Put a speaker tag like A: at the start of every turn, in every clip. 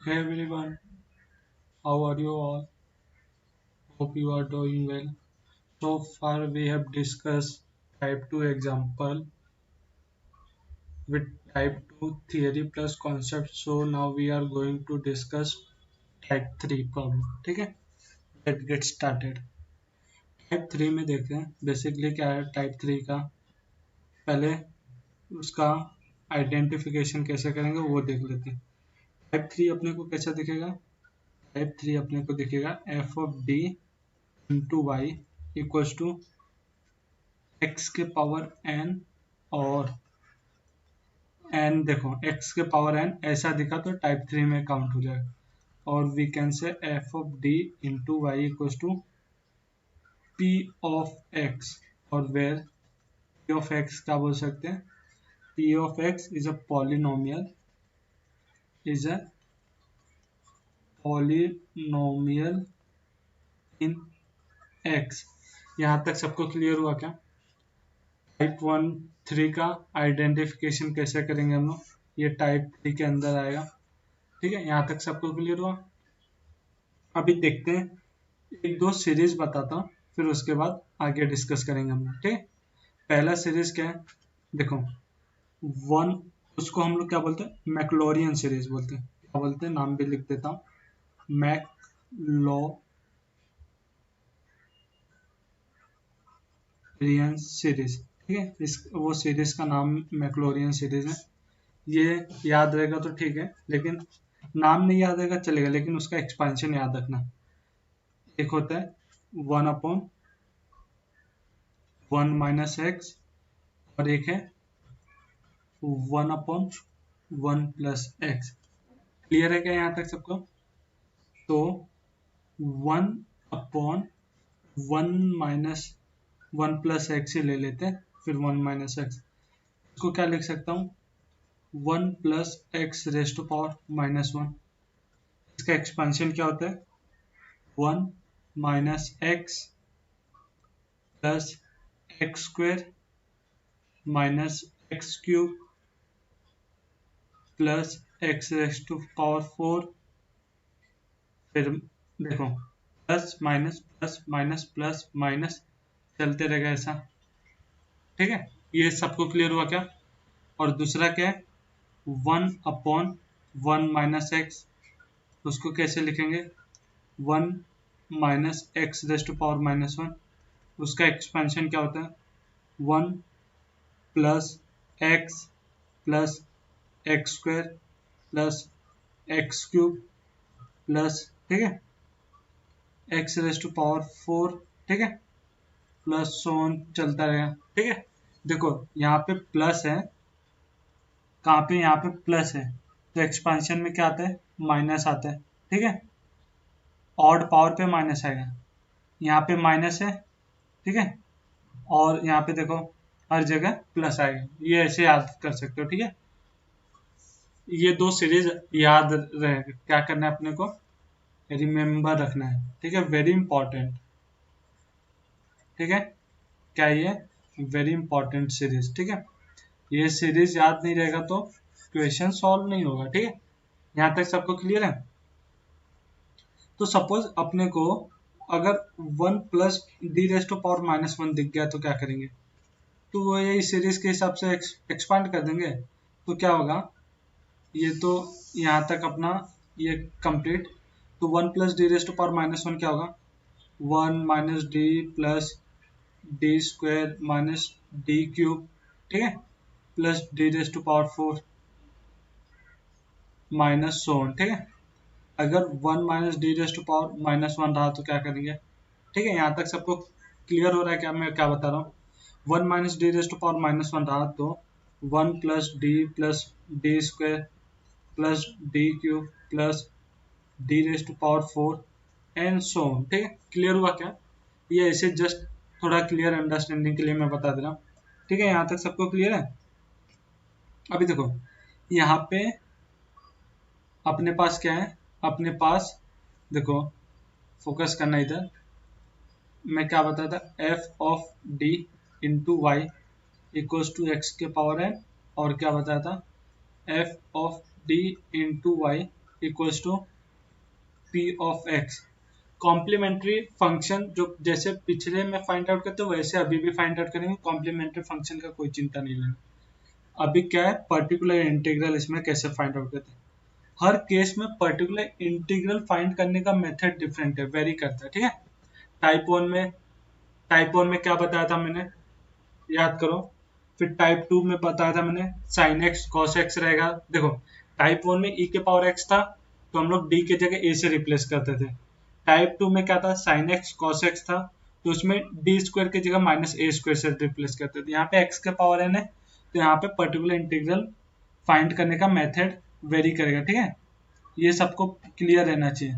A: Hey everyone, how are you all? Hope you are doing well. So far we have discussed type 2 example with type 2 theory plus concept. So now we are going to discuss type 3 problem. ठीक है? Let's get started. Type 3 में देखते हैं basically क्या है type 3 का। पहले उसका आइडेंटिफिकेशन कैसे करेंगे वो देख लेते हैं। टाइप 3 अपने को कैसा दिखेगा? टाइप 3 अपने को दिखेगा f of d into y equals to x के पावर एन और एन देखो एक्स के पावर एन ऐसा दिखा तो टाइप 3 में काउंट हो जाएगा। और we can say f of d into y equals to p of x और वेयर पी ऑफ एक्स क्या बोल सकते हैं? P of x is a polynomial is a polynomial in x. यहाँ तक सबको क्लियर हुआ क्या? टाइप 3 का आइडेंटिफिकेशन कैसे करेंगे हम लोग, ये टाइप 3 के अंदर आएगा। ठीक है, यहाँ तक सबको क्लियर हुआ। अभी देखते हैं एक दो सीरीज बताता हूँ, फिर उसके बाद आगे डिस्कस करेंगे हम लोग। ठीक है, पहला सीरीज क्या है देखो, वन, उसको हम लोग क्या बोलते हैं? मैक्लोरियन सीरीज बोलते हैं। क्या बोलते हैं? नाम भी लिख देता हूँ, मैक्लोरियन सीरीज। ठीक है, इस वो सीरीज का नाम मैक्लोरियन सीरीज है। ये याद रहेगा तो ठीक है, लेकिन नाम नहीं याद रहेगा चलेगा, लेकिन उसका एक्सपेंशन याद रखना। एक होता है 1/1 - x और एक है 1/1 + x। क्लियर है क्या यहाँ तक सबको? तो 1/1 - 1 + x ही ले लेते हैं, फिर 1 - x। इसको क्या लिख सकता हूँ? 1 + x⁻⁻1। इसका एक्सपेंशन क्या होता है? 1 - x + x² - x⁻⁴। फिर देखो plus minus plus minus plus minus चलते रहेगा ऐसा। ठीक है, ये सबको क्लियर हुआ क्या? और दूसरा क्या है? 1/1 - x। उसको कैसे लिखेंगे? 1 - x⁻⁻1। उसका एक्सपेंशन क्या होता है? 1 + x + x² प्लस, ठीक है, x⁻⁴। ठीक है, प्लस सोन चलता रहेगा। ठीक है, देखो यहाँ पे प्लस है, कहाँ पे? यहाँ पे प्लस है, तो एक्सपेंशन में क्या आता है? माइनस आता है। ठीक है, ऑड पावर पे माइनस आएगा, यहाँ पे माइनस है। ठीक है, और यहाँ पे देखो हर जगह प्लस आएगा। ये ऐसे याद कर सकते हो। ठीक है, ये दो सीरीज याद रहे, क्या करना है अपने को? रिमेम्बर रखना है। ठीक है, वेरी इंपॉर्टेंट। ठीक है, क्या ये वेरी इंपॉर्टेंट सीरीज। ठीक है, ये सीरीज याद नहीं रहेगा तो क्वेश्चन सॉल्व नहीं होगा। ठीक है, यहाँ तक सबको क्लियर है? तो सपोज अपने को अगर 1 + d⁻⁻1 दिख गया तो क्या करेंगे? तो वो यही सीरीज के हिसाब से एक्सपांड कर देंगे। तो क्या होगा? ये तो यहाँ तक अपना ये कंप्लीट। तो 1 + d⁻⁻1 क्या होगा? 1 - d + d² - d³ ठीक है, प्लस d⁻⁴ माइनस सोन। ठीक है, अगर 1 - d⁻⁻1 रहा तो क्या करेंगे? ठीक है, यहाँ तक सबको क्लियर हो रहा है क्या मैं क्या बता रहा हूँ? 1 - d⁻⁻1 रहा तो 1 + d + d² + d⁻⁴ and so on. ठीक है, क्लियर हुआ क्या? ये ऐसे जस्ट थोड़ा क्लियर अंडरस्टैंडिंग के लिए मैं बता दे रहा हूँ। ठीक है, यहाँ तक सबको क्लियर है? अभी देखो यहाँ पे अपने पास क्या है? अपने पास देखो, फोकस करना इधर। मैं क्या बताया था? F of d into y equals to x के पावर एन, और क्या बताया था? F of d into y equals to p of x. Complementary function जो जैसे पिछले में फाइंड आउट करते वैसे अभी भी फाइंड आउट करेंगे। कॉम्प्लीमेंट्री फंक्शन का कोई चिंता नहीं लेना। अभी क्या है, पर्टिकुलर इंटीग्रल इसमें कैसे फाइंड आउट करते हैं। हर केस में पर्टिकुलर इंटीग्रल फाइंड करने का मेथड डिफरेंट है, वेरी करता है, ठीक है। टाइप 1 में क्या बताया था मैंने, याद करो। फिर टाइप 2 में बताया था मैंने साइन एक्स कॉस एक्स रहेगा। देखो टाइप 1 में e के पावर x था, तो हम लोग d के जगह a से रिप्लेस करते थे। टाइप 2 में क्या था, साइन एक्स कॉस एक्स था, तो उसमें डी स्क्वायर की जगह माइनस ए स्क्वायर से रिप्लेस करते थे। यहाँ पे x के पावर n है, तो यहाँ पे पर्टिकुलर इंटीग्रल फाइंड करने का मेथड वेरी करेगा, ठीक है। ये सबको क्लियर रहना चाहिए।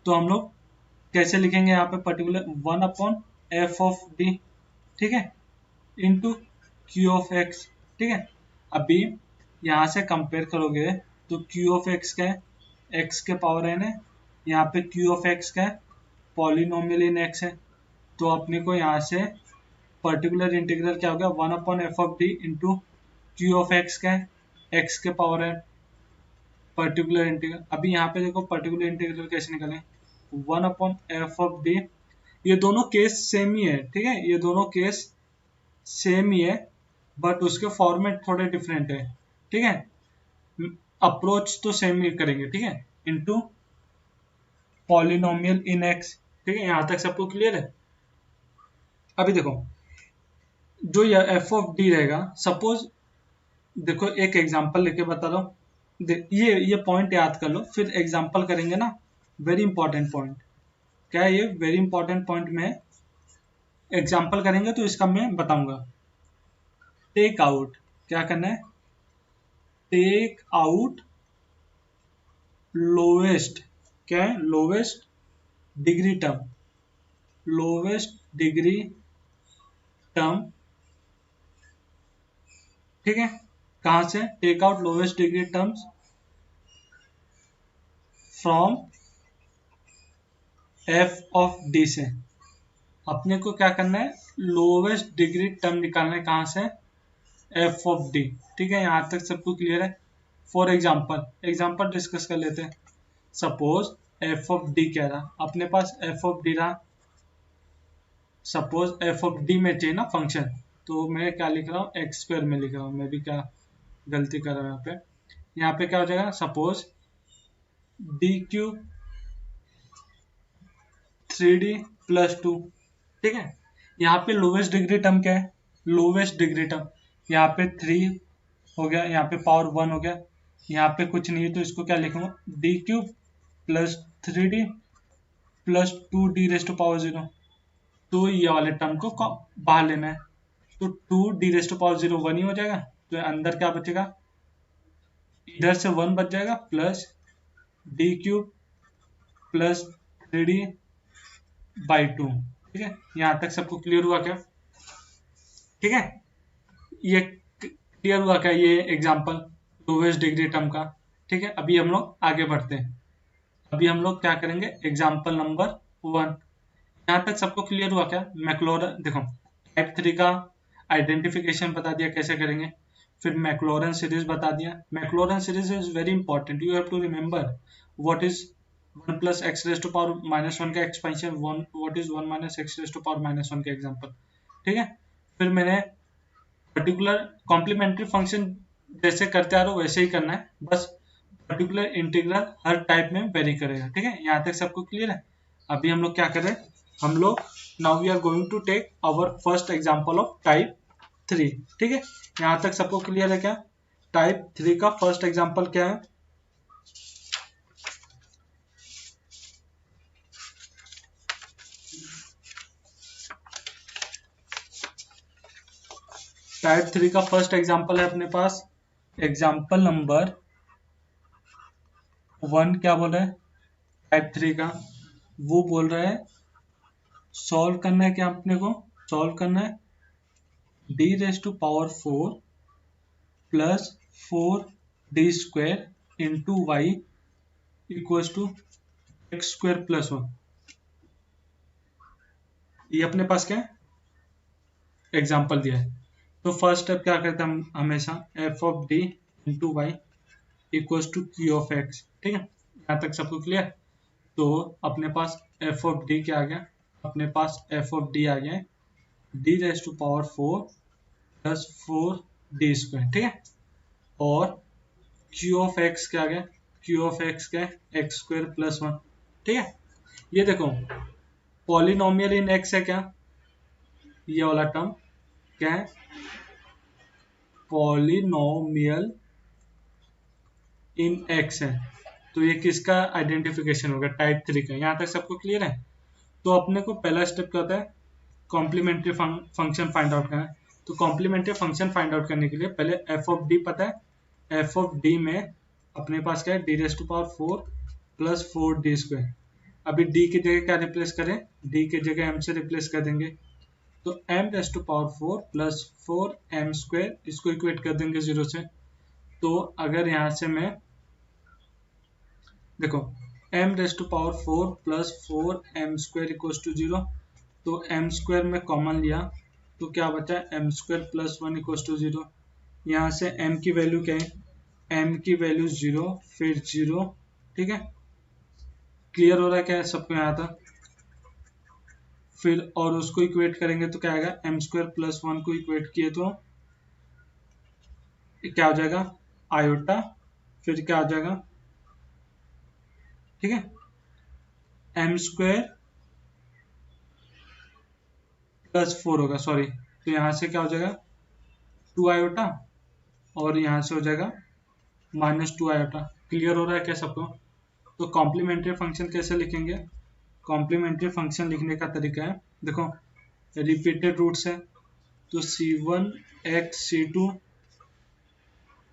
A: तो हम लोग कैसे लिखेंगे यहाँ पे, पर्टिकुलर 1/f(d), ठीक है, इंटू क्यू ऑफ एक्स, ठीक है। अभी यहाँ से कंपेयर करोगे तो क्यू ऑफ एक्स क्या है, एक्स के पावर n है। यहाँ पे क्यू ऑफ एक्स क्या है, पॉलिनोमियल इन एक्स है। तो अपने को यहाँ से पर्टिकुलर इंटीग्रल क्या हो गया, 1/f(d) into q of x क्या है, एक्स के पावर है पर्टिकुलर इंटीग्रल। अभी यहाँ पे देखो पर्टिकुलर इंटीग्रल कैसे निकालें, 1/f(d). ये दोनों केस सेम ही है, ठीक है, ये दोनों केस सेम ही है, बट उसके फॉर्मेट थोड़े डिफरेंट है, ठीक है। अप्रोच तो सेम ही करेंगे, ठीक है, इनटू पॉलिनोमियल इन एक्स, ठीक है। यहाँ तक सबको क्लियर है। अभी देखो जो ये एफ ऑफ डी रहेगा, सपोज देखो एक एग्जांपल लेके बता दो। ये पॉइंट याद कर लो, फिर एग्जांपल करेंगे ना, वेरी इंपॉर्टेंट पॉइंट। क्या है ये, वेरी इंपॉर्टेंट पॉइंट में एग्जांपल करेंगे तो इसका मैं बताऊंगा। टेक आउट, क्या करना है, टेक आउट लोवेस्ट, क्या है, lowest degree term, lowest degree term, ठीक है। कहां से, take out lowest degree terms from f of d से। अपने को क्या करना है, लोवेस्ट डिग्री टर्म निकालना है, कहां से, एफ ऑफ डी, ठीक है। यहां तक सबको क्लियर है। फॉर एग्जाम्पल डिस्कस कर लेते हैं। सपोज एफ ऑफ डी क्या रहा, अपने पास एफ ऑफ डी रहा, सपोज एफ ऑफ डी में चाहिए ना फंक्शन, तो मैं क्या लिख रहा हूँ, एक्स स्क्वायर में लिख रहा हूँ। मैं भी क्या गलती कर रहा हूँ यहाँ पे क्या हो जाएगा, सपोज डी क्यूब 3d+2, ठीक है। यहाँ पे लोवेस्ट डिग्री टर्म क्या है, लोवेस्ट डिग्री टर्म यहाँ पे 3 हो गया, यहाँ पे पावर 1 हो गया, यहाँ पे कुछ नहीं है, तो इसको क्या लिखूंगा, d³ + 3d+2d⁻0। तो ये वाले टर्म को बाहर लेना है, तो 2d⁻0 1 ही हो जाएगा, तो अंदर क्या बचेगा, इधर से 1 बच जाएगा, प्लस d³ + 3d/2, ठीक है। यहाँ तक सबको क्लियर हुआ क्या, ठीक है। ये क्लियर हुआ क्या, ये एग्जांपल लोवेस्ट डिग्री टर्म का, ठीक है। अभी हम लोग आगे बढ़ते हैं। अभी हम लोग क्या करेंगे, एग्जांपल नंबर 1। यहाँ तक सबको क्लियर हुआ क्या, मैक्लोरन, देखो टाइप 3 का आइडेंटिफिकेशन बता दिया कैसे करेंगे, फिर मैक्लोरन सीरीज बता दिया। Maclaurin series is very important, you have to remember what is 1 + x⁻⁻1 का एक्सपेंशन, व्हाट इज 1 - x⁻⁻1 का एग्जांपल, ठीक है। फिर मैंने पर्टिकुलर कॉम्प्लीमेंट्री फंक्शन जैसे करते आ रहे हो वैसे ही करना है, बस पर्टिकुलर इंटीग्रल हर टाइप में वेरी करेगा, ठीक है। यहाँ तक सबको क्लियर है। अभी हम लोग क्या कर रहे हैं, हम लोग now we are going to take our first example of type 3, ठीक है। यहाँ तक सबको क्लियर है क्या, टाइप 3 का फर्स्ट एग्जांपल क्या है, टाइप 3 का फर्स्ट एग्जांपल है अपने पास एग्जांपल नंबर 1। क्या बोल रहा है टाइप 3 का, वो बोल रहा है सॉल्व करना है, क्या अपने को सॉल्व करना है d⁻4 + 4d² × y = x² + 1। ये अपने पास क्या है, एग्जांपल दिया है। तो फर्स्ट स्टेप क्या करते हैं हम हमेशा, f of d × y = q of x, ठीक है। यहाँ तक सबको क्लियर? तो अपने पास एफ ऑफ डी क्या आ गया? अपने पास एफ ऑफ डी आ गया d raise to power 4 plus 4d², ठीक है। और क्यू ऑफ एक्स क्या आ गया? क्यू ऑफ एक्स क्या है? x² + 1, ठीक है। ये देखो पॉलिनोमियल इन एक्स है क्या? ये वाला टर्म क्या है? पॉलिनोमियल इन एक्स है। तो ये किसका आइडेंटिफिकेशन होगा? टाइप 3 का। यहाँ तक सबको क्लियर है? तो अपने को पहला स्टेप क्या होता है? कॉम्प्लीमेंट्री फंक्शन फाइंड आउट करना है। तो कॉम्प्लीमेंट्री फंक्शन फाइंड आउट करने के लिए पहले एफ ऑफ डी पता है। एफ ऑफ डी में अपने पास क्या है? D raise to power 4 plus 4d²। अभी डी की जगह क्या रिप्लेस करें? डी की जगह m से रिप्लेस कर देंगे। तो m raise to power 4 plus 4m², इसको इक्वेट कर देंगे 0 से। तो अगर यहाँ से मैं देखो m raise to power 4 plus 4m² equals to 0, तो m² में कॉमन लिया तो क्या बचा? m² + 1 equals to 0। यहाँ से m की वैल्यू क्या है? m की वैल्यू 0 फिर 0, ठीक है। क्लियर हो रहा है क्या सबको यहाँ तक? फिर और उसको इक्वेट करेंगे तो क्या आएगा? m² + 1 को इक्वेट किए तो क्या हो जाएगा? आयोटा, फिर क्या हो जाएगा? ठीक है, m² + 4 होगा, सॉरी। तो यहाँ से क्या हो जाएगा? 2 आयोटा, और यहाँ से हो जाएगा -2 आयोटा। क्लियर हो रहा है क्या सबको? तो कॉम्प्लीमेंट्री फंक्शन कैसे लिखेंगे? कॉम्प्लीमेंट्री फंक्शन लिखने का तरीका है, देखो रिपीटेड रूट्स है तो c1x c2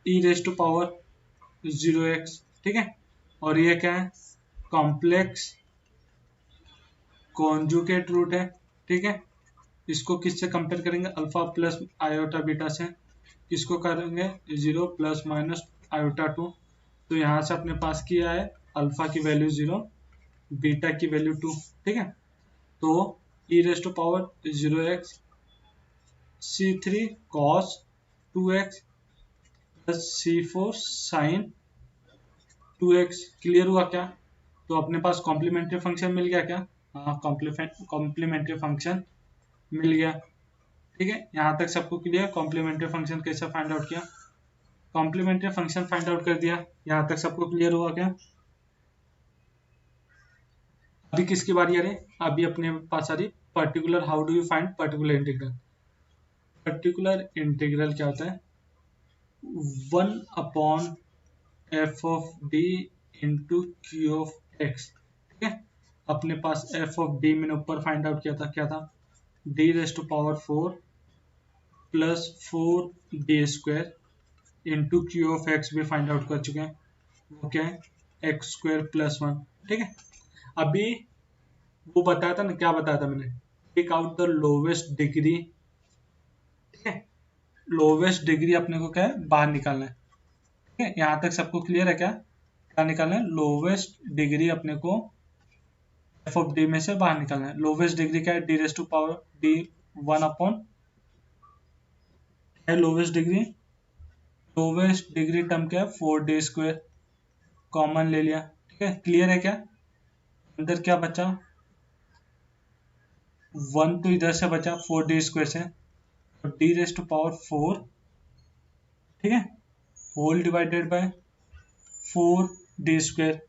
A: e raise to power 0x, ठीक है। और ये क्या है? कॉम्प्लेक्स कॉन्जुगेट रूट है, ठीक है। इसको किससे कंपेयर करेंगे? अल्फा प्लस आयोटा बीटा से। किसको करेंगे? 0 ± आयोटा 2। तो यहाँ से अपने पास किया है अल्फा की वैल्यू 0, बीटा की वैल्यू 2, ठीक है। तो e raise to power 0x c3 cos 2x plus c4 sin 2x। Clear हुआ क्या? तो अपने पास कॉम्प्लीमेंट्री फंक्शन मिल गया क्या? हाँ, कॉम्प्लीमेंट्री फंक्शन मिल गया, ठीक है। यहाँ तक सबको क्लियर? कॉम्प्लीमेंट्री फंक्शन कैसे फाइंड आउट किया? कॉम्प्लीमेंट्री फंक्शन फाइंड आउट कर दिया। यहाँ तक सबको क्लियर हुआ क्या? अभी किसकी बारी आ रही? अभी अपने पास आ रही particular. How do you find particular integral? Particular integral क्या होता है? 1/f(d) into q of x, ठीक है। अपने पास एफ ऑफ डी मैंने ऊपर फाइंड आउट किया था, क्या था? D raise to power 4 plus 4d² into q of x भी फाइंड आउट कर चुके हैं। वो क्या है? x² + 1, ठीक है। अभी वो बताया था ना, क्या बताया था मैंने? Take out the lowest degree, ठीक है। लोवेस्ट डिग्री अपने को क्या है? बाहर निकालना है, ठीक है। यहाँ तक सबको क्लियर है क्या? क्या निकालना है? लोवेस्ट डिग्री अपने को एफ ऑफ डी में से बाहर निकालना है। लोवेस्ट डिग्री क्या है? D raise to power d 1 है lowest degree. Lowest degree term क्या है? 4d²। कॉमन ले लिया, ठीक है। क्लियर है क्या? अंदर क्या बचा? 1 तो इधर से बचा 4d² से, तो डी रेज टू पावर 4, ठीक है, होल डिवाइडेड बाय 4d²।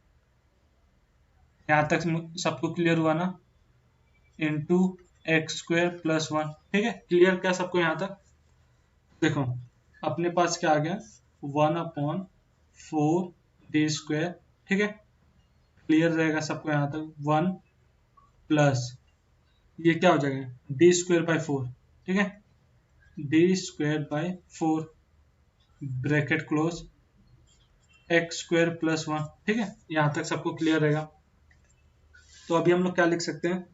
A: यहाँ तक सबको क्लियर हुआ ना? इंटू x² + 1, ठीक है। क्लियर क्या सबको यहाँ तक? देखो अपने पास क्या आ गया? 1/4d², ठीक है। क्लियर रहेगा सबको यहाँ तक? 1 प्लस ये क्या हो जाएगा? d²/4, ठीक है। d²/4 ब्रैकेट क्लोज x² + 1, ठीक है। यहाँ तक सबको क्लियर रहेगा? तो अभी हम लोग क्या लिख सकते हैं?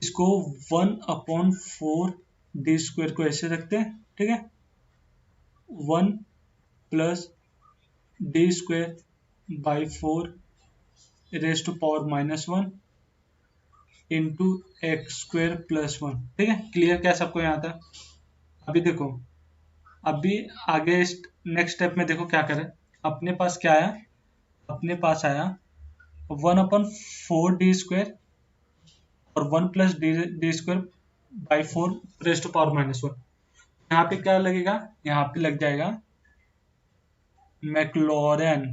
A: इसको 1/4d² को ऐसे रखते हैं, ठीक है। 1 plus d²/4 raise to power -1 into x² + 1, ठीक है। क्लियर क्या सबको यहाँ तक? अभी देखो, अभी आगे नेक्स्ट स्टेप में देखो क्या करें। अपने पास क्या आया, अपने पास आया 1/4 d² और 1 + d² by 4 raise to power -1। यहाँ पे क्या लगेगा, यहाँ पे लग जाएगा मैक्लॉरिन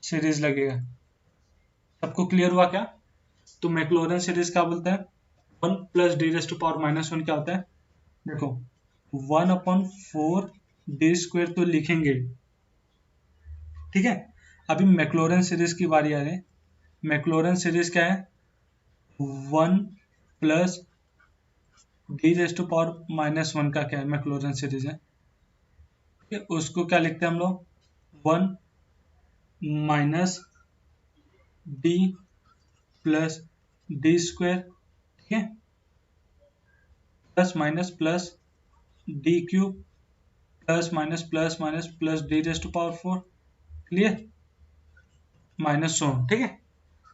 A: सीरीज लगेगा। सबको क्लियर हुआ क्या? तो मैक्लॉरिन सीरीज क्या बोलते हैं, 1 + d² क्या होता है, देखो 1/4 d² तो लिखेंगे, ठीक है। अभी मैक्लॉरिन सीरीज की बारी आ रही है। मैक्लॉरिन सीरीज क्या है, 1 + d⁻⁻1 का क्या है, मैक्लॉरिन सीरीज है, ठीक है। उसको क्या लिखते हैं हम लोग, 1 - d + d², ठीक है, plus d³ plus d⁻⁴, clear, -100, ठीक है।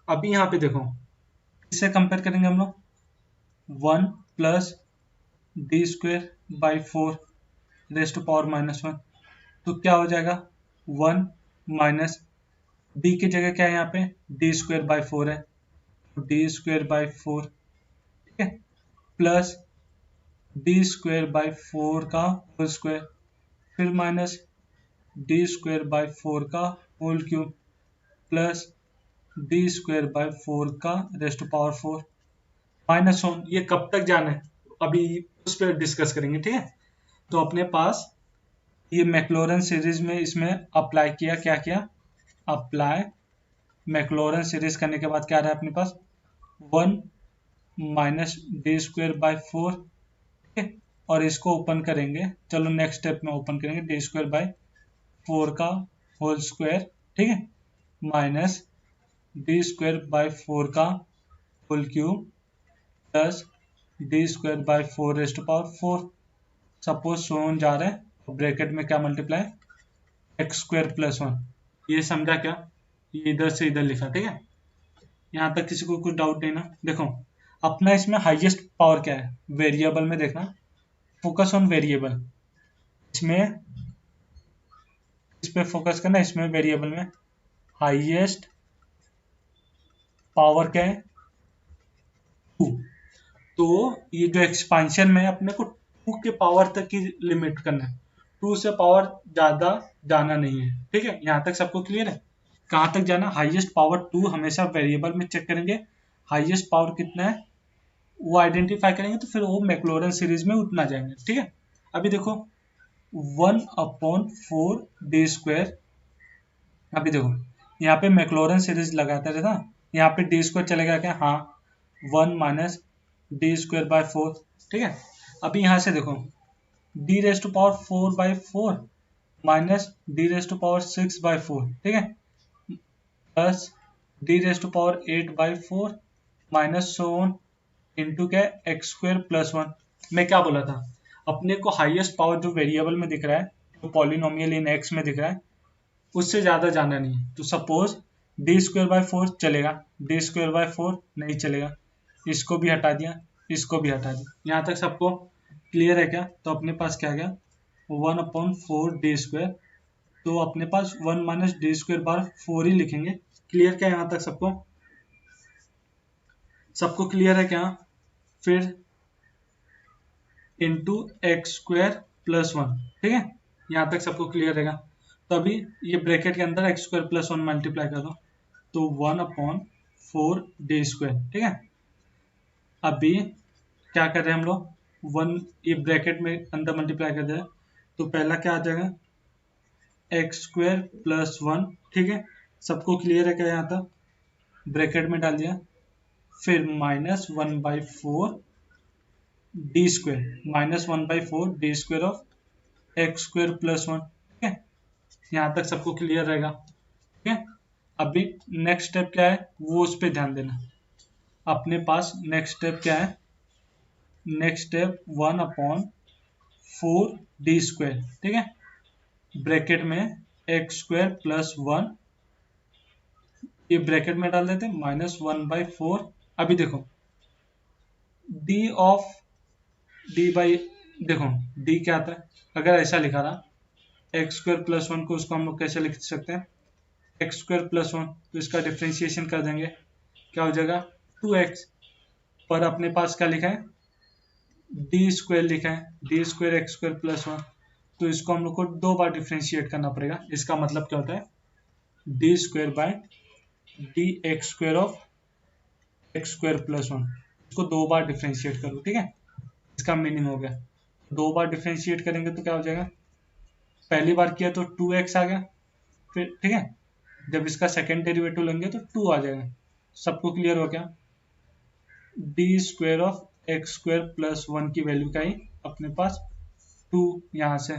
A: अभी यहाँ पे देखो, इससे कंपेयर करेंगे हम लोग, 1 + d² by 4 raise to power -1, तो क्या हो जाएगा, 1 माइनस d की जगह क्या है, यहाँ पे d² बाई 4 है, तो d² बाई 4, ठीक है, प्लस d² बाई 4 का होल स्क्वायर, फिर माइनस d² बाई 4 का whole cube, plus d² by 4 का रेज़ टू पावर 4 -1। ये कब तक जाना है, अभी उस पर डिस्कस करेंगे, ठीक है। तो अपने पास ये मैक्लॉरिन सीरीज में इसमें अप्लाई किया, क्या किया, अप्लाई मैक्लॉरिन सीरीज करने के बाद क्या रहा है अपने पास, 1 - d² बाई 4, ठीक है, और इसको ओपन करेंगे, चलो नेक्स्ट स्टेप में ओपन करेंगे, d² बाई 4 का होल स्क्वायर, ठीक है, माइनस d² बाई 4 का whole cube, plus d² by 4 raise to power 4। Suppose son जा रहा है, ब्रैकेट में क्या मल्टीप्लाई, x² + 1, ये समझा क्या, ये इधर से इधर लिखा, ठीक है। यहाँ तक किसी को कुछ डाउट नहीं ना? देखो अपना इसमें हाईएस्ट पावर क्या है, वेरिएबल में देखना, फोकस ऑन वेरिएबल, इसमें इस पे फोकस करना, इसमें वेरिएबल में हाईएस्ट पावर क्या है, 2। तो ये जो एक्सपांशन में अपने को 2 के पावर तक की लिमिट करना है, 2 से पावर ज्यादा जाना नहीं है, ठीक है। यहाँ तक सबको क्लियर है, कहाँ तक जाना, हाईएस्ट पावर 2, हमेशा वेरिएबल में चेक करेंगे हाईएस्ट पावर कितना है, वो आइडेंटिफाई करेंगे, तो फिर वो मैक्लॉरिन सीरीज में उतना जाएंगे, ठीक है। अभी देखो 1/4 d², अभी देखो यहाँ पे मैक्लॉरिन सीरीज लगाता रहता, यहाँ पे d² चलेगा क्या, हाँ 1 - d² बाई 4, ठीक है। अभी यहाँ से देखो d⁻⁴/4 माइनस d⁻⁶/4, ठीक है, plus d⁻⁴/8/4 minus so on into क्या, x² + 1। मैं क्या बोला था, अपने को हाईएस्ट पावर जो वेरिएबल में दिख रहा है, जो पॉलिनोमियल इन x में दिख रहा है, उससे ज्यादा जाना नहीं है। तो सपोज d² बाई 4 चलेगा, d² बाई 4 नहीं चलेगा, इसको भी हटा दिया, इसको भी हटा दिया। यहाँ तक सबको क्लियर है क्या? तो अपने पास क्या गया, 1/4 d², तो अपने पास 1 - d² बार 4 ही लिखेंगे। क्लियर क्या यहाँ तक सबको? सबको क्लियर है क्या? फिर इंटू x² + 1, ठीक है, यहाँ तक सबको क्लियर रहेगा। तो अभी ये ब्रैकेट के अंदर x² + 1 मल्टीप्लाई कर दो, तो 1/4 d², ठीक है। अभी क्या कर रहे हैं हम लोग, 1 ये ब्रैकेट में अंदर मल्टीप्लाई कर दे रहे, तो पहला क्या आ जाएगा, x² + 1, ठीक है। सबको क्लियर है क्या यहाँ तक? ब्रैकेट में डाल दिया, फिर -1/4 d², -1/4 d² ऑफ x² + 1, ठीक है। यहाँ तक सबको क्लियर रहेगा, ठीक है। अभी नेक्स्ट स्टेप क्या है, वो उस पर ध्यान देना। अपने पास नेक्स्ट स्टेप क्या है, नेक्स्ट स्टेप 1/4 d², ठीक है, ब्रैकेट में x² + 1, ये ब्रैकेट में डाल देते, -1/4। अभी देखो d ऑफ d बाई, देखो d क्या आता है, अगर ऐसा लिखा था एक्स स्क्वायर प्लस वन को उसको हम लोग कैसे लिख सकते हैं, एक्स स्क्वायर प्लस वन, तो इसका डिफ्रेंशिएशन कर देंगे, क्या हो जाएगा 2x, पर अपने पास क्या लिखा है डी स्क्वायर लिखा है, D square x square plus one, तो इसको हम लोग को 2 बार डिफ्रेंशिएट करना पड़ेगा। इसका मतलब क्या होता है D square by D x square of x square plus one, इसको 2 बार डिफ्रेंशिएट करो, ठीक है, इसका मीनिंग हो गया। 2 बार डिफ्रेंशिएट करेंगे तो क्या हो जाएगा, पहली बार किया तो 2x आ गया, फिर ठीक है, जब इसका सेकेंड डेरिवेटिव लेंगे तो 2 आ जाएगा। सबको क्लियर हो गया, D square of x square plus one की वैल्यू क्या आई अपने पास 2, यहाँ से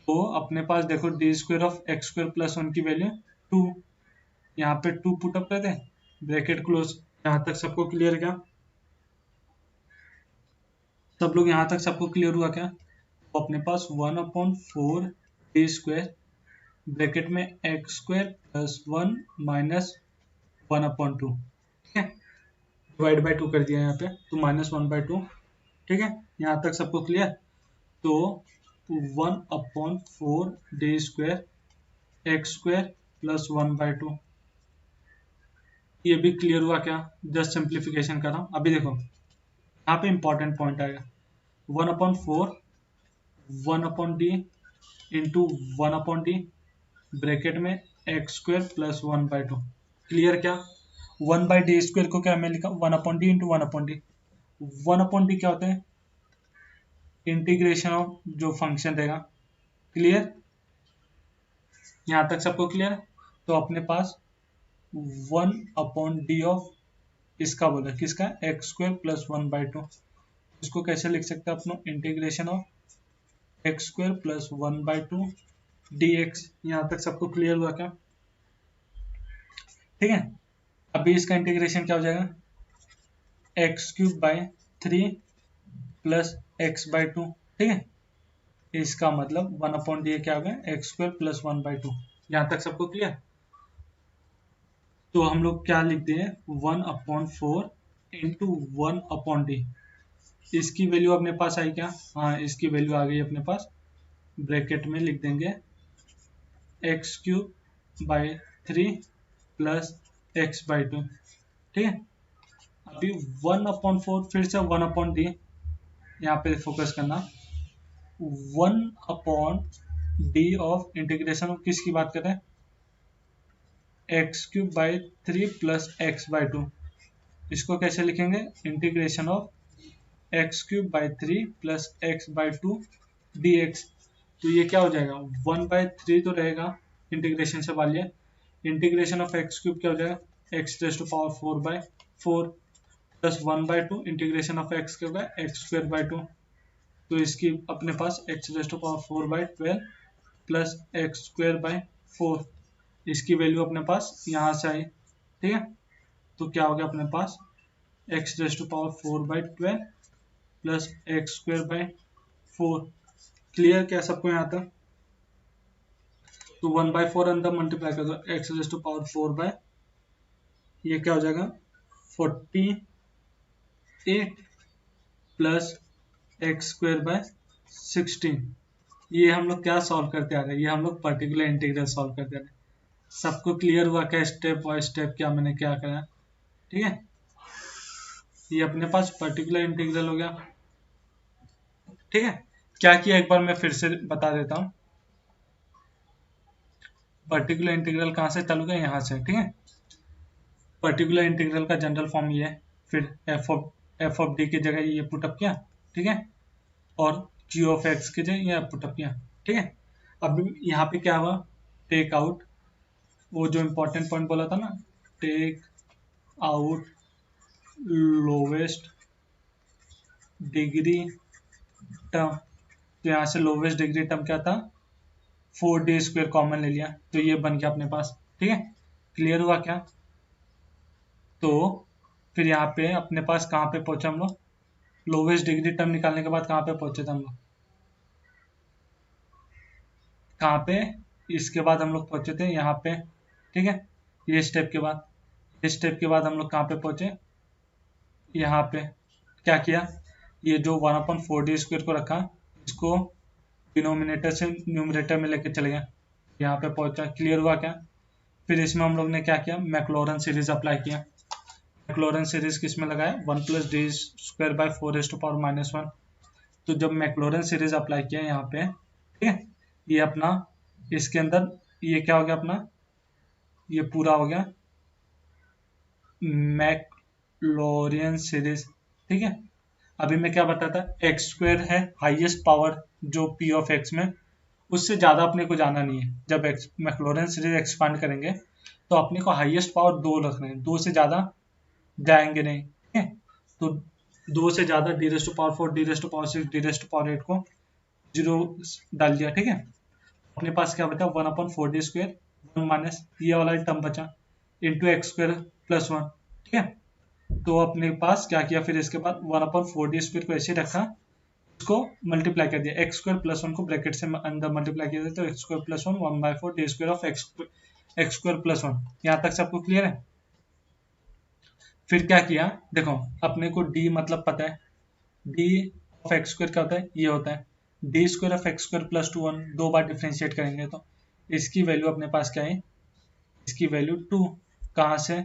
A: तो अपने पास देखो D square of x square plus one की वैल्यू 2, यहाँ पे 2 पुटअप कर दें, ब्रैकेट क्लोज। यहाँ तक सबको क्लियर क्या, सब लोग यहाँ तक सबको क्लियर हुआ क्या, तो अपने पास 1/4 डी स्क्वायर ब्रैकेट में x square plus one minus 1/2, ठीक है, डिवाइड बाई 2 कर दिया यहाँ पे, तो -1/2, ठीक है, यहाँ तक सबको क्लियर। तो 1/4 D square x square plus 1/2, ये भी क्लियर हुआ क्या, जस्ट सिंप्लीफिकेशन कर रहा हूँ। अभी देखो यहाँ पे इंपॉर्टेंट पॉइंट आएगा, 1/4 1/d इंटू 1/d ब्रैकेट में एक्स स्क्वायर प्लस 1/2, क्लियर क्या, 1/d स्क्वायर को क्या मैं लिखा 1/d इंटू 1/d, 1/d क्या होता है इंटीग्रेशन ऑफ जो फंक्शन रहेगा, क्लियर, यहाँ तक सबको क्लियर। तो अपने पास 1/d ऑफ इसका बोला किसका एक्स स्क्वायर प्लस 1/2, इसको कैसे लिख सकते हैं अपना integration of x square plus 1/2 dx, यहाँ तक सबको क्लियर हुआ क्या, ठीक है। अभी इसका इंटीग्रेशन क्या हो जाएगा x³ प्लस x/2, ठीक है, इसका मतलब 1/d क्या हो गया एक्स स्क्वायर प्लस 1/2, यहाँ तक सबको क्लियर। तो हम लोग क्या लिख दिए 1/4 इंटू 1/d, इसकी वैल्यू अपने पास आई क्या, हाँ इसकी वैल्यू आ गई अपने पास, ब्रैकेट में लिख देंगे x³/3 प्लस x/2, ठीक है। अभी 1/4 फिर से 1/d, यहाँ पे फोकस करना, 1/d ऑफ इंटीग्रेशन ऑफ किसकी बात कर रहे हैं x³/3 प्लस x/2, इसको कैसे लिखेंगे integration of x³/3 plus x/2 dx, तो ये क्या हो जाएगा 1/3 तो रहेगा इंटीग्रेशन से वालिए, इंटीग्रेशन ऑफ x³ क्या हो जाएगा x⁴/4 plus 1/2 integration of x क्या होगा x²/2, तो इसकी अपने पास x⁴/12 प्लस x²/4, इसकी वैल्यू अपने पास यहाँ से आई, ठीक है, तो क्या हो गया अपने पास x⁴/12 प्लस x²/4, क्लियर क्या सबको यहाँ तक। तो 1/4 अंदर मल्टीप्लाई कर दो x⁴/4 ये क्या हो जाएगा 48 प्लस x²/16, ये हम लोग क्या सॉल्व करते आ रहे हैं, ये हम लोग पर्टिकुलर इंटीग्रल सॉल्व करते आ रहे हैं। सबको क्लियर हुआ क्या स्टेप बाय स्टेप क्या मैंने क्या करा, ठीक है, ये अपने पास पर्टिकुलर इंटीग्रल हो गया, ठीक है। क्या किया एक बार मैं फिर से बता देता हूँ, पर्टिकुलर इंटीग्रल कहाँ से चालू गया यहाँ से, ठीक है, पर्टिकुलर इंटीग्रल का जनरल फॉर्म ये है, फिर एफ ऑफ डी की जगह ये पुटअप किया, ठीक है, और जी ऑफ एक्स की जगह ये पुटअप किया, ठीक है। अब यहाँ पे क्या हुआ टेक आउट, वो जो इम्पोर्टेंट पॉइंट बोला था ना, take out lowest degree term, तो यहाँ से लोवेस्ट डिग्री टर्म क्या था 4d² कॉमन ले लिया, तो ये बन गया अपने पास, ठीक है, क्लियर हुआ क्या। तो फिर यहाँ पे अपने पास कहाँ पे पहुंचे हम लोग, लोवेस्ट डिग्री टर्म निकालने के बाद कहाँ पे पहुंचे थे हम लोग, कहाँ पे, इसके बाद हम लोग पहुंचे थे यहाँ पे, ठीक है, ये स्टेप के बाद, इस स्टेप के बाद हम लोग कहाँ पे पहुंचे, यहाँ पे क्या किया, ये जो 1/4d² को रखा, इसको डिनोमिनेटर से न्यूमरेटर में लेके चले गए, यहाँ पे पहुंचा। क्लियर हुआ क्या? फिर इसमें हम लोग ने क्या किया, मैक्लॉरन सीरीज अप्लाई किया। मैक्लॉरन सीरीज किस में लगाया, 1 + d² / 4⁻⁻1। तो जब मैक्लॉरन सीरीज अप्लाई किया यहाँ पे, ठीक है, ये अपना इसके अंदर ये क्या हो गया अपना, ये पूरा हो गया मैक्लॉरियन सीरीज। ठीक है, अभी मैं क्या बताता, x² है हाईएस्ट पावर जो p ऑफ x में, उससे ज़्यादा अपने को जाना नहीं है। जब मैक्लॉरियन सीरीज एक्सपांड करेंगे तो अपने को हाईएस्ट पावर 2 रखना है, 2 से ज़्यादा जाएंगे नहीं। ठीक है, तो 2 से ज़्यादा d⁴, d⁴6, d⁴8 को 0 डाल दिया। ठीक है, अपने पास क्या बचा, 1/4d², 1 माइनस ये वाला टर्म बचा, इंटू x² + 1। ठीक है, तो अपने पास क्या किया, फिर इसके बाद 1/4d² को ऐसे रखा, इसको मल्टीप्लाई कर दिया, x² + 1 को ब्रैकेट से अंदर मल्टीप्लाई किया तो x² + 1 1/4d² ऑफ x² + 1। यहाँ तक सबको क्लियर है? फिर क्या किया, देखो अपने को d मतलब पता है, d ऑफ x² क्या होता है, ये होता है d² of x² + 2 1। 2 bar differentiate करेंगे तो इसकी वैल्यू अपने पास क्या है, इसकी वैल्यू 2। कहाँ से,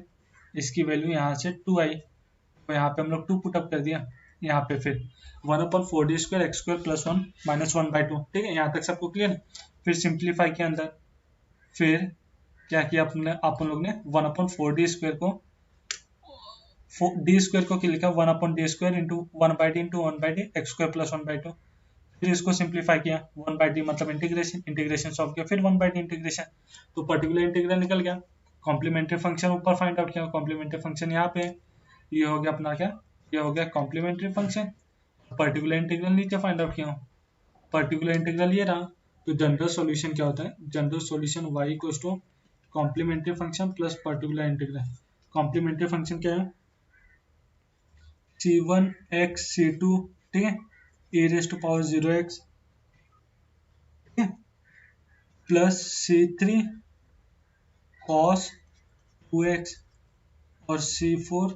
A: इसकी वैल्यू यहाँ से 2 आई, तो यहाँ पे हम लोग 2 पुटअप कर दिया यहाँ पे। फिर 1/4d² x² + 1 - 1/2। ठीक है, यहाँ तक सबको क्लियर है? फिर सिंप्लीफाई के अंदर फिर क्या किया अपन लोग ने, 1/4d² को d² को क्या लिखा, 1/d² into 1/d into 1/d x² + 1/2। फिर इसको सिंप्लीफाई किया, 1/d मतलब इंटीग्रेशन, इंटीग्रेशन सॉल्व किया, फिर 1/d इंटीग्रेशन, तो पर्टिकुलर इंटीग्रल निकल गया। कॉम्प्लीमेंट्री फंक्शन ऊपर फाइंड आउट किया, कॉम्प्लीमेंट्री फंक्शन यहाँ पे, ये हो गया अपना क्या, ये हो गया कॉम्प्लीमेंट्री फंक्शन। पर्टिकुलर इंटीग्रल नीचे फाइंड आउट किया, पर्टिकुलर इंटीग्रल ये रहा। तो जनरल सॉल्यूशन क्या होता है, general solution y = complementary function plus particular integral. Complementary function क्या है, c1x c2, ठीक है, e⁻0x, ठीक है, प्लस c3 cos 2x और c4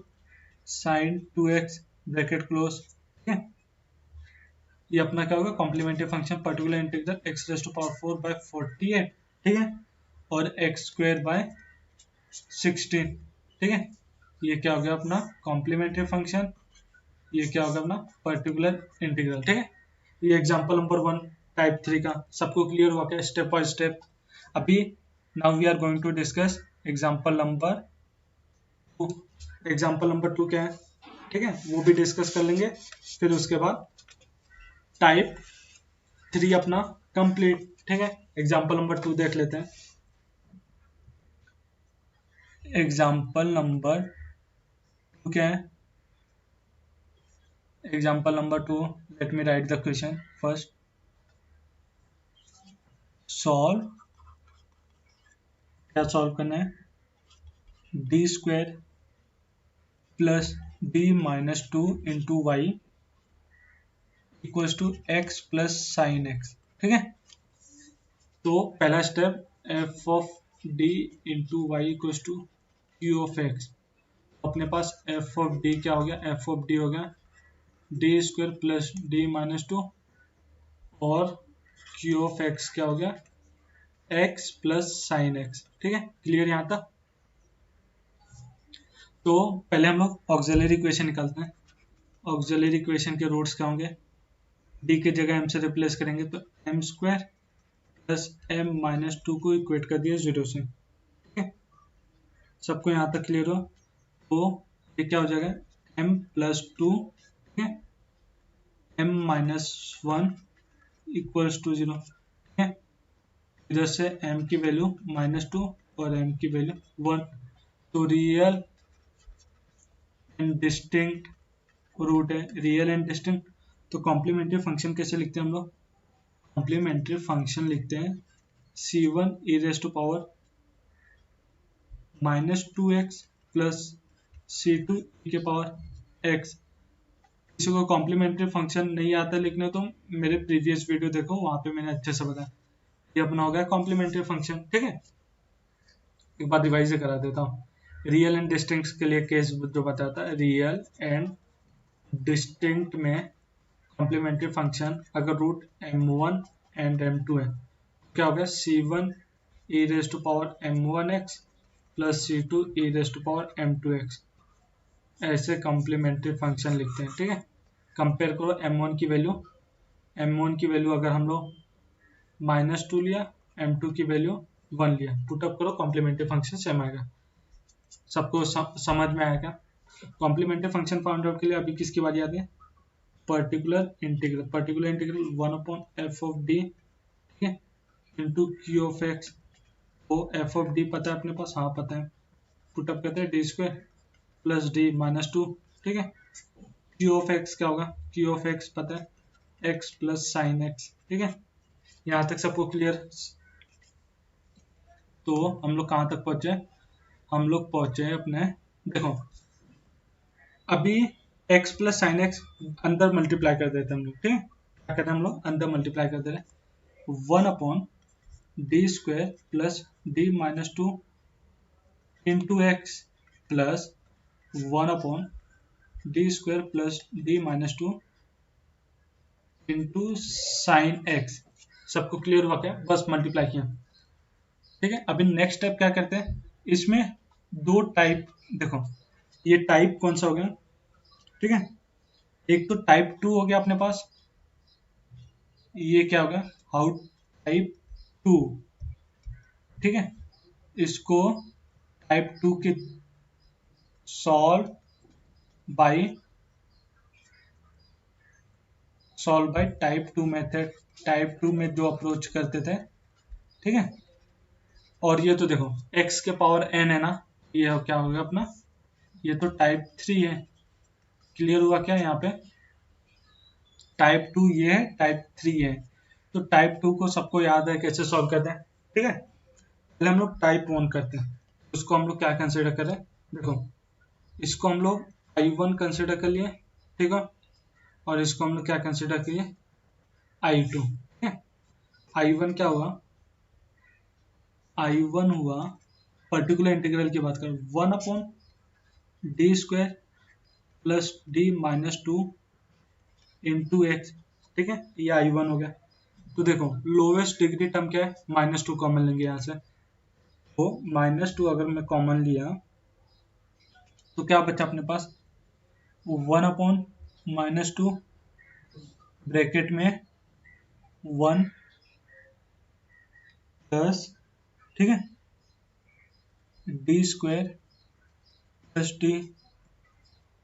A: sin 2x bracket close. ठीक है, ये अपना क्या होगा, complementary function particular integral x⁴/48, ठीक है, और x²/16। ठीक है, ये क्या हो गया अपना कॉम्प्लीमेंट्री फंक्शन, ये क्या होगा अपना पर्टिकुलर इंटीग्रल। ठीक है, ये एग्जांपल नंबर 1 टाइप 3 का सबको क्लियर हुआ क्या, स्टेप बाय स्टेप। अभी now we are going to discuss example number 2। Example number 2 क्या है, ठीक है, वो भी डिस्कस कर लेंगे। फिर उसके बाद टाइप 3 अपना कंप्लीट। ठीक है, एग्जांपल नंबर 2 देख लेते हैं। एग्जांपल नंबर 2 क्या है, example number 2, let me write the question first. Solve, क्या सॉल्व करना है, d² + d - 2 into y equals to x + sin x। ठीक है, तो पहला step f of d into y equals to q of x। अपने पास f ऑफ d क्या हो गया, f ऑफ d हो गया d² + d - 2 और q ऑफ x क्या हो गया, x + sin x। ठीक है, क्लियर यहाँ तक? तो पहले हम लोग ऑक्सिलरी इक्वेशन निकालते हैं। ऑक्सिलरी इक्वेशन के रूट्स क्या होंगे, d की जगह m से रिप्लेस करेंगे तो m² + m - 2 को इक्वेट कर दिया 0 से। ठीक है, सबको यहाँ तक क्लियर हो? तो ये क्या हो जाएगा, m + 2, ठीक है, m - 1 इक्वल्स टू 0। ठीक है, इधर से m की वैल्यू -2 और m की वैल्यू 1। तो रियल एंड डिस्टिंक्ट रूट है, रियल एंड डिस्टिंक्ट। तो कॉम्प्लीमेंट्री फंक्शन कैसे लिखते हैं हम लोग, कॉम्प्लीमेंट्री फंक्शन लिखते हैं c1 e⁻ -2x + c2 e⁻x। किसी को कॉम्प्लीमेंट्री फंक्शन नहीं आता लिखने तो मेरे प्रीवियस वीडियो देखो, वहां पे मैंने अच्छे से बताया। ये अपना हो गया कॉम्प्लीमेंट्री फंक्शन। ठीक है, एक बार रिवाइज करा देता हूँ। रियल एंड डिस्टिंक्ट के लिए केस जो बताता है, रियल एंड डिस्टिंक्ट में कॉम्प्लीमेंट्री फंक्शन अगर रूट m1 एंड m2 है, क्या हो गया c1 e raise to power m1x plus c2 e raise to power m2x। ऐसे कॉम्प्लीमेंट्री फंक्शन लिखते हैं, ठीक है। कंपेयर करो m1 की वैल्यू, m1 की वैल्यू अगर हम लोग -2 लिया, m2 की वैल्यू 1 लिया, पुटअप करो कॉम्प्लीमेंट्री फंक्शन सेम आएगा। सबको समझ में आएगा। कॉम्प्लीमेंट्री फंक्शन फाइंड आउट के लिए अभी किसकी बारी आती है, particular integral. Particular integral 1/f(d), ठीक है, इंटू क्यू ऑफ एक्स। तो एफ ऑफ डी पता है अपने पास, हाँ पता है, पुटअप करते हैं डी स्क्वायर प्लस डी -2, ठीक है। क्यू ऑफ एक्स क्या होगा, क्यू ऑफ एक्स पता है एक्स प्लस साइन एक्स, ठीक है। यहाँ तक सबको क्लियर। तो हम लोग कहाँ तक पहुंचे, हम लोग पहुंचे अपने, देखो अभी x प्लस साइन एक्स अंदर मल्टीप्लाई कर देते हैं हम लोग, ठीक है। क्या कहते हैं हम लोग, अंदर मल्टीप्लाई कर दे रहे हैं, 1/d² plus d -2 into x plus 1/d² plus d -2 into sine x. सबको क्लियर हुआ क्या, बस मल्टीप्लाई किया, ठीक है। अभी नेक्स्ट स्टेप क्या करते हैं, इसमें दो टाइप, देखो ये टाइप कौन सा हो गया, ठीक है। एक तो टाइप 2 हो गया अपने पास, ये क्या होगा, हाउ टाइप 2, ठीक है। इसको टाइप 2 के solve by type 2 method, type 2 में जो अप्रोच करते थे, ठीक है। और ये तो देखो x के पावर n है ना, ये क्या हो गया अपना, ये तो टाइप 3 है। क्लियर हुआ क्या यहाँ पे, टाइप 2 ये है, टाइप 3 है। तो टाइप 2 को सबको याद है कैसे सॉल्व करते हैं, ठीक है। पहले हम लोग टाइप 1 करते हैं, उसको हम लोग क्या कंसिडर करें, देखो इसको हम लोग I1 कंसिडर कर लिए, ठीक है। और इसको हम लोग क्या कंसिडर किए, I2, ठीक है। I1 क्या हुआ, I1 हुआ, पर्टिकुलर इंटीग्रल की बात करें, 1/d² plus d -2 into x, ठीक है, ये I1 हो गया। तो देखो लोवेस्ट डिग्री टर्म क्या है, -2 कॉमन लेंगे यहाँ से, तो -2 अगर मैं कॉमन लिया तो क्या बचा अपने पास, 1/-2 ब्रैकेट में 1 प्लस, ठीक है, d² plus d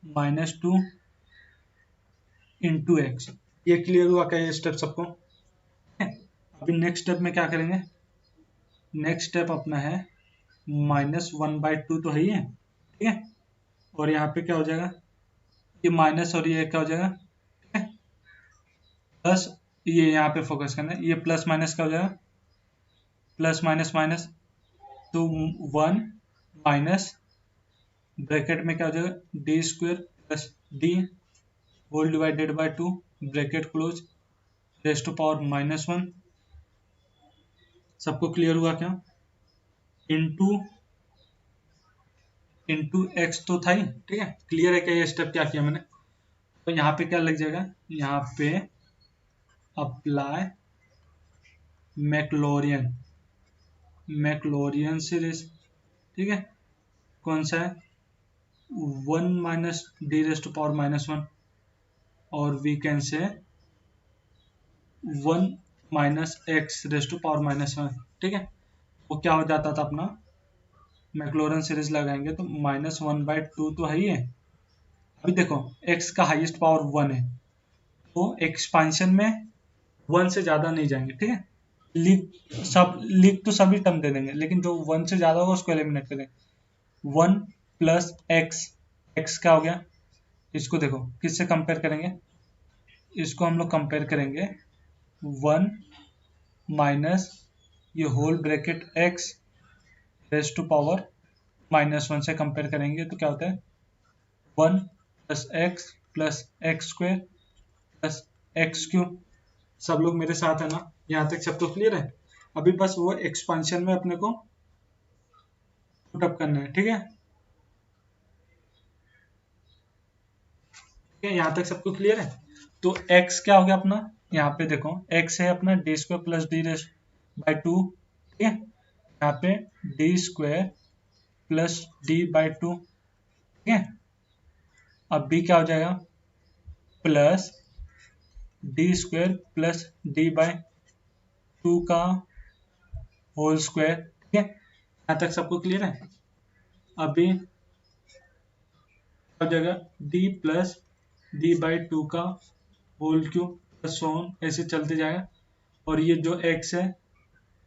A: -2 into x. ये क्लियर हुआ क्या, ये स्टेप सबको, अभी नेक्स्ट स्टेप में क्या करेंगे, नेक्स्ट स्टेप अपना है -1/2 तो है ही है, ठीक है। और यहाँ पे क्या हो जाएगा, ये माइनस और ये क्या हो जाएगा, ठीक है, प्लस, ये यहाँ पे फोकस करना है, ये प्लस माइनस क्या हो जाएगा, प्लस माइनस माइनस, तो 1 माइनस ब्रैकेट में क्या हो जाएगा, d² plus d whole divided by 2 bracket close raise to power -1। सबको क्लियर हुआ क्या, इंटू एक्स तो था ही, ठीक है। क्लियर है क्या, ये स्टेप क्या किया मैंने। तो यहाँ पे क्या लग जाएगा, यहाँ पे अप्लाई मैक्लोरियन सीरीज, ठीक है। कौन सा है, 1 - d रेज टू पावर -1, और वी कैन से 1 - x रेज टू पावर -1, ठीक है। वो क्या हो जाता था अपना, मैक्लोरन सीरीज लगाएंगे तो -1/2 तो है ही है। अभी देखो x का हाईएस्ट पावर 1 है, तो एक्सपांशन में 1 से ज्यादा नहीं जाएंगे, ठीक है। लीग तो सभी टर्म दे देंगे, लेकिन जो 1 से ज्यादा होगा उसको एलिमिनेट करें। 1 प्लस एक्स, एक्स क्या हो गया, इसको देखो किससे कंपेयर करेंगे, इसको हम लोग कंपेयर करेंगे 1 माइनस ये whole bracket x raise to power -1 से कंपेयर करेंगे तो क्या होता है, 1 plus x square plus x³ सब लोग मेरे साथ है ना, यहाँ तक सबको क्लियर है। अभी बस वो एक्सपांशन में अपने को पुटअप करना है, ठीक है, यहाँ तक सबको क्लियर है। तो x क्या हो गया अपना, यहाँ पे देखो x है अपना d square plus d raise by two, ठीक है। यहाँ पे d square plus d by two, ठीक है। अब b क्या हो जाएगा, plus d square plus d by two का होल स्क्वायर, ठीक है। यहाँ तक सबको क्लियर है। अभी क्या हो जाएगा, D plus d by two का होल क्यूब प्लस सोन, ऐसे चलते जाएगा। और ये जो x है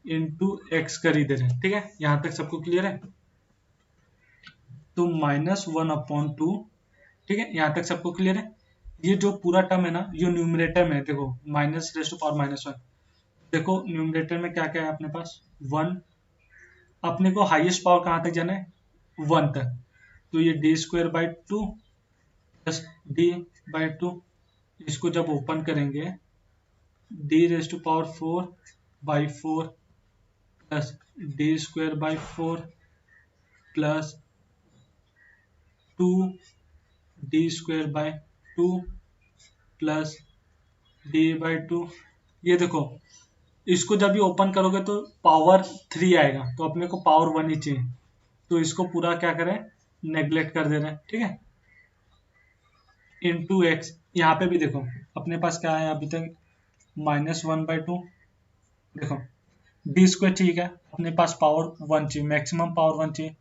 A: इंटू एक्स कर ही दे रहे हैं, ठीक है। यहाँ तक सबको क्लियर है। तो -1/2, ठीक है। यहाँ तक सबको क्लियर है। ये जो पूरा टर्म है ना, ये न्यूमरेटर में है, देखो -1। देखो न्यूमरेटर में क्या क्या है अपने पास, 1। अपने को हाईएस्ट पावर कहाँ तक जाना है, 1 तक। तो ये D square by two plus d by to, इसको जब ओपन करेंगे d⁴/4 plus d square by 4 plus 2 D square by 2 plus d by 2। ये देखो इसको जब भी ओपन करोगे तो पावर 3 आएगा, तो अपने को पावर 1 ही चाहिए। तो इसको पूरा क्या करें, नेग्लेक्ट कर दे रहे हैं, ठीक है। इंटू एक्स, यहाँ पे भी देखो अपने पास क्या है अभी तक, -1/2। देखो डी स्क्वायर ठीक है, अपने पास पावर 1 चाहिए, मैक्सिमम पावर 1 चाहिए।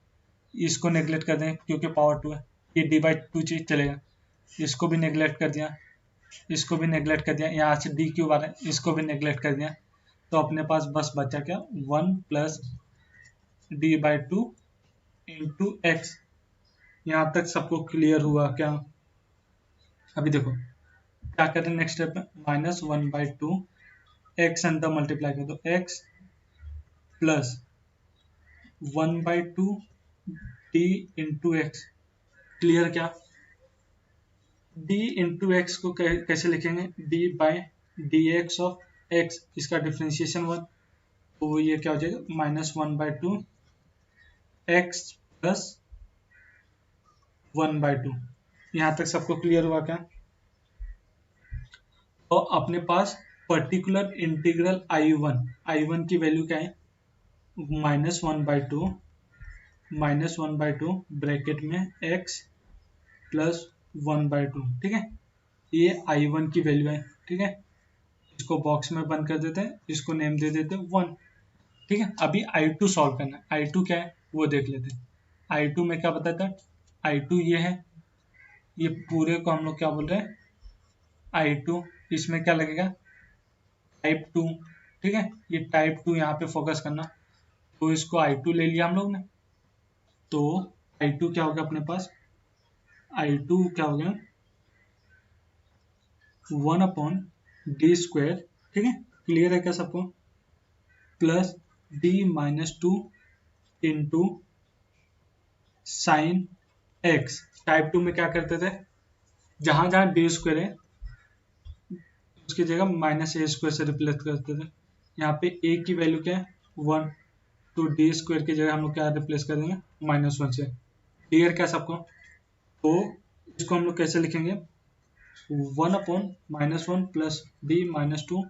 A: इसको नेग्लेक्ट कर दें क्योंकि पावर 2 है। ये d/2 चाहिए, चलेगा। इसको भी नेग्लेक्ट कर दिया, इसको भी नेग्लेक्ट कर दिया। यहाँ से डी क्यूब आ रहा है, इसको भी नेग्लेक्ट कर दिया। तो अपने पास बस बचा क्या, 1 प्लस d/2 इंटू एक्स। यहाँ तक सबको क्लियर हुआ क्या। अभी देखो क्या करें नेक्स्ट स्टेप में, -1/2 एक्स अंदर मल्टीप्लाई कर दो, x plus 1/2 D into x. Clear क्या, डी इंटू एक्स को कैसे लिखेंगे, D by D x of x, इसका डिफ्रेंशिएशन 1। तो ये क्या हो जाएगा, -1/2 एक्स प्लस 1/2। यहाँ तक सबको क्लियर हुआ क्या। तो अपने पास पर्टिकुलर इंटीग्रल I1 की वैल्यू क्या है, -1/2 ब्रैकेट में x प्लस 1/2, ठीक है। ये I1 की वैल्यू है, ठीक है। इसको बॉक्स में बंद कर देते हैं, इसको नेम दे देते हैं 1, ठीक है। अभी I2 सॉल्व करना है, I2 क्या है वो देख लेते हैं। I2 में क्या बताता है, I2 ये है, ये पूरे को हम लोग क्या बोल रहे हैं I2, इसमें क्या लगेगा टाइप 2, ठीक है। ये टाइप 2 यहाँ पे फोकस करना। तो इसको I2 ले लिया हम लोग ने। तो I2 क्या हो गया अपने पास, I2 क्या हो गया 1/d स्क्वायर, ठीक है। क्लियर है क्या सबको, plus d-2 into sine x. Type 2 में क्या करते थे, जहां जहां डी स्क्वायर है उसकी जगह -a² से रिप्लेस करते थे। यहाँ पे a की वैल्यू क्या है 1, तो डी स्क्वायर की जगह हम लोग क्या रिप्लेस करेंगे -1 से। क्लियर क्या सबको। तो इसको हम लोग कैसे लिखेंगे, 1/-1 प्लस d-2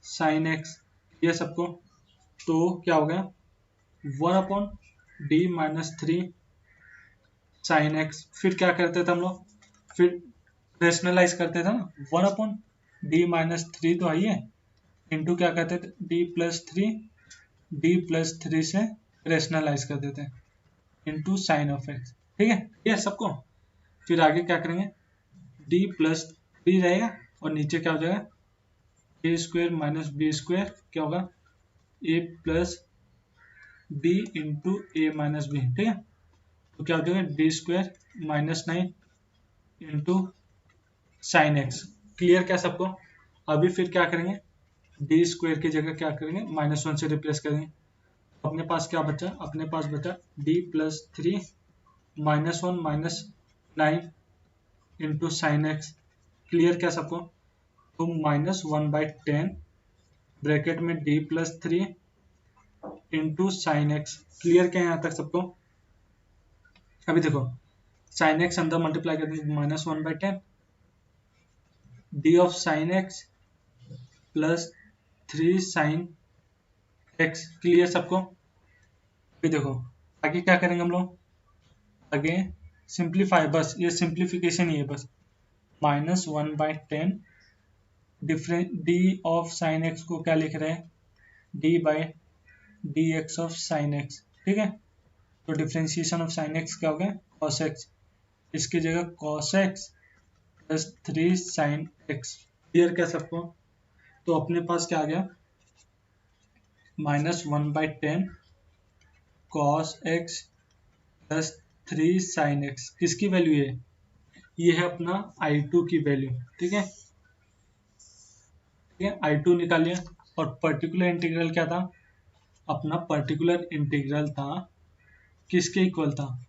A: साइन एक्स, ये सबको। तो क्या हो गया 1/d-3 साइन एक्स। फिर क्या करते थे हम लोग, फिर रेशनलाइज करते थे ना, 1/d-3 तो आई है, इंटू क्या करते थे d+3 से रेशनलाइज कर देते हैं इंटू साइन ऑफ एक्स, ठीक है। ये सबको फिर आगे क्या करेंगे, d+3 रहेगा और नीचे क्या हो जाएगा a² माइनस b² क्या होगा a plus b into a minus b, ठीक है। तो क्या हो जाएगा d² -9 into sine x. Clear क्या सबको। अभी फिर क्या करेंगे, डी स्क्वायर की जगह क्या करेंगे -1 से रिप्लेस करेंगे। अपने पास क्या बचा, अपने पास बचा d+3 -1 -9 into sine x. Clear क्या सबको। तो -1/10 ब्रैकेट में d+3 into sine x. Clear क्या है यहाँ तक सबको। अभी देखो साइन एक्स अंदर मल्टीप्लाई कर देंगे, -1/10 d of sine x plus 3 sin x। Clear सबको? अभी देखो आगे क्या करेंगे हम लोग, आगे सिंप्लीफाई, बस ये सिंप्लीफिकेशन ही है बस। -1/10 different D of sine x को क्या लिख रहे हैं, d/dx ऑफ साइन एक्स। ठीक है, तो डिफ्रेंशिएशन ऑफ साइन एक्स क्या हो गया, cos x। इसकी जगह cos x plus 3 sin x। Clear क्या सबको? तो अपने पास क्या आ गया, -1/10 cos x plus 3 sin x। किसकी वैल्यू है, ये है अपना I2 की वैल्यू। ठीक है, ठीक है, I2 निकालिए। और पर्टिकुलर इंटीग्रल क्या था, अपना पर्टिकुलर इंटीग्रल था किसके इक्वल था,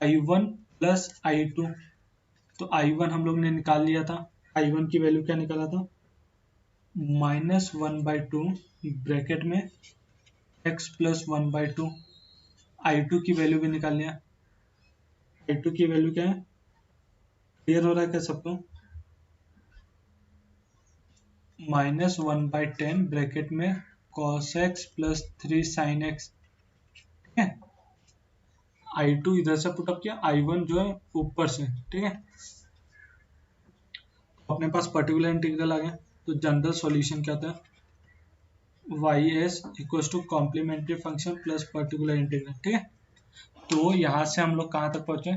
A: I1 प्लस I2। तो I1 हम लोग ने निकाल लिया था, I1 की वैल्यू क्या निकाला था, -1/2 ब्रैकेट में x प्लस 1/2। I2 की वैल्यू भी निकाल लिया, I2 की वैल्यू क्या है, क्लियर हो रहा है क्या सबको, -1/10 ब्रैकेट में cos x plus 3 sin x। ठीक है, I2 इधर से पुटअप किया, I1 जो है ऊपर से। ठीक है, अपने पास पर्टिकुलर इंटीग्रल आ गया। तो जनरल सॉल्यूशन क्या था, y(s) equals to complementary function plus particular integral. ठीक है, तो यहाँ से हम लोग कहाँ तक पहुंचे,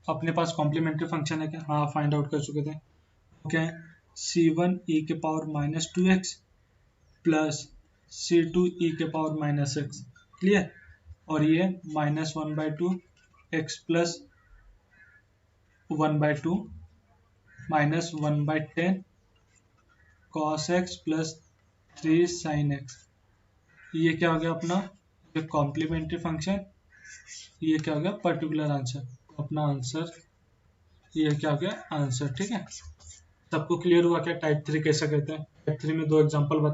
A: अपने पास कॉम्प्लीमेंट्री फंक्शन है क्या, हाँ फाइंड आउट कर चुके थे। Okay, c1e⁻²x plus c2e⁻⁻x। Clear, और ये -1/2 x plus 1/2 -1/10 cos x plus 3 sin x। ये क्या हो गया अपना, ये कॉम्प्लीमेंट्री फंक्शन, ये क्या हो गया पर्टिकुलर आंसर। अपना आंसर ये क्या हो गया आंसर। ठीक है, सबको क्लियर हुआ क्या टाइप 3 कैसे करते हैं। टाइप 3 में 2 एग्जांपल